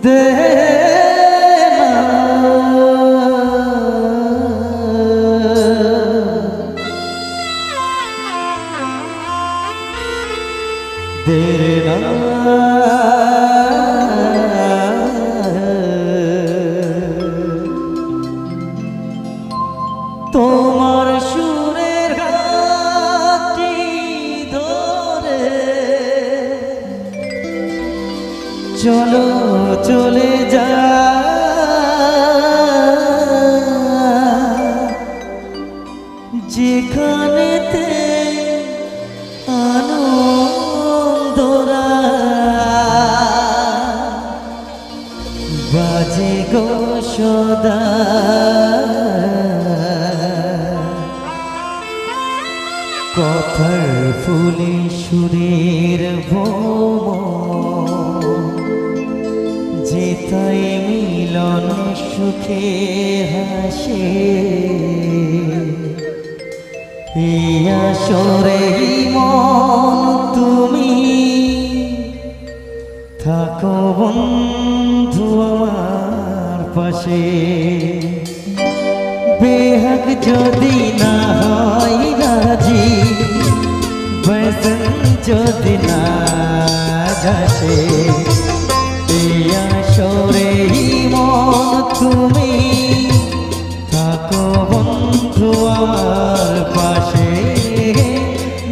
দে না দে না তোমার সুরের হাতটি ধরে চলো চলে যা যেখানেতে আনন্দরা বাজে গো সদা কথার ফুলে সুরের ভ্রমণ যেথায় মিলন সুখে হাসে এই আসরে মন তুমি থাকো বন্ধু আমার পাশে বেহক যদি না হয় রাজি বসন যদি না যাসে এই আসরে মন তুমি থাকো বন্ধু আমার পাশে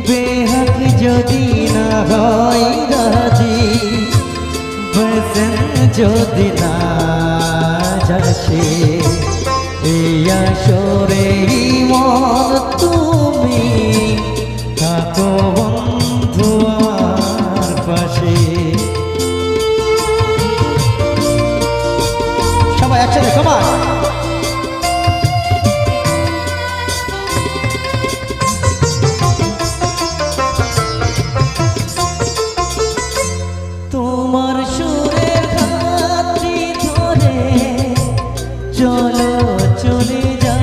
বেহক যদি না হয় রাজি বসন যদি না যাসে এই আসরে মন তুমি থাকো বন্ধু আমার পাশে সবাই একসাথে সবাই তোমার সুরের হাতটি ধরে চলো চলে যা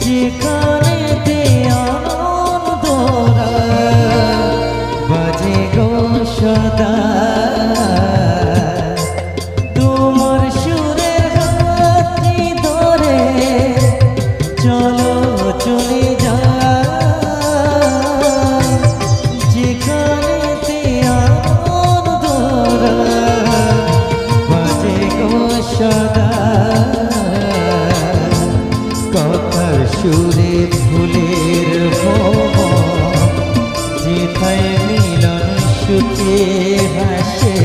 যেখানেতে আনন্দরা বাজে গো সদা তোমার সুরের হাতটি ধরে চলো চলে যা যেখানেতে আনন্দরা বাজে গো সদা কথার সুরে ফুলের ভ্রমণ যেথায় মিলন সুখে হাসে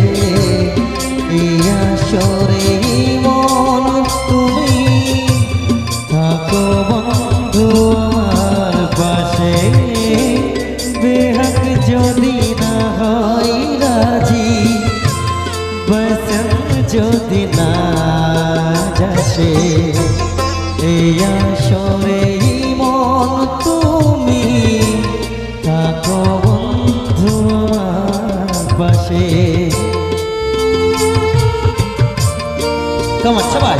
এই আসরে মন তুমি থাকো বন্ধু আমার পাশে বেহক যদি না হয় রাজি বসন যদি না যাসে এই আসরে মন তুমি থাকো বন্ধু আমার পাশে কেমন সবাই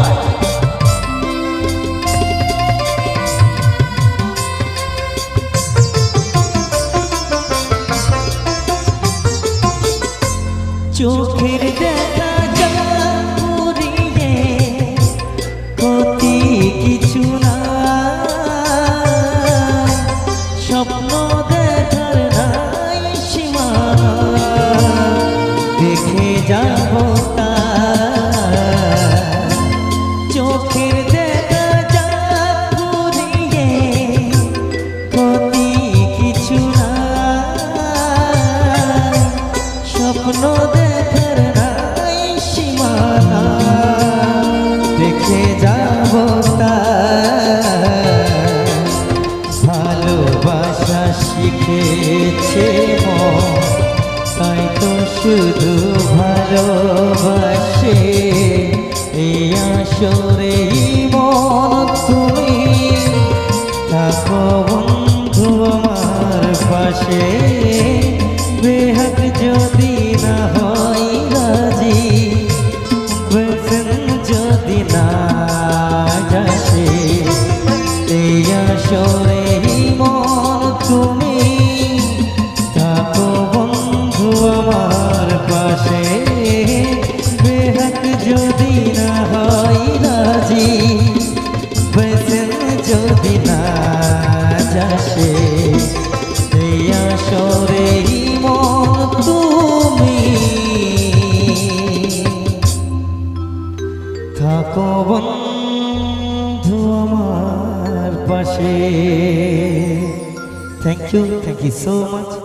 চোখের দেখা যা পুরিয়ে ক্ষতি কিছু না স্বপ্ন দেখার নাই সীমানা দেখে যাব তা চোখের দেখা যা পুরিয়ে ক্ষতি কিছু না স্বপ্ন দেখার নাই সীমানা দেখে যাব তা ভালোবাসা শিখেছে তাই তো শুধু ভালোবাসে এই আসরে মন তুমি থাকো বন্ধু আমার পাশে বেহক যদি না হয় রাজি বসন যদি না যাসে এই আসরে মন তুমি থাকো বন্ধু আমার পাশে যদি না যাসে এই আসরে মন তুমি থাকো বন্ধু আমার পাশে। Thank you so much.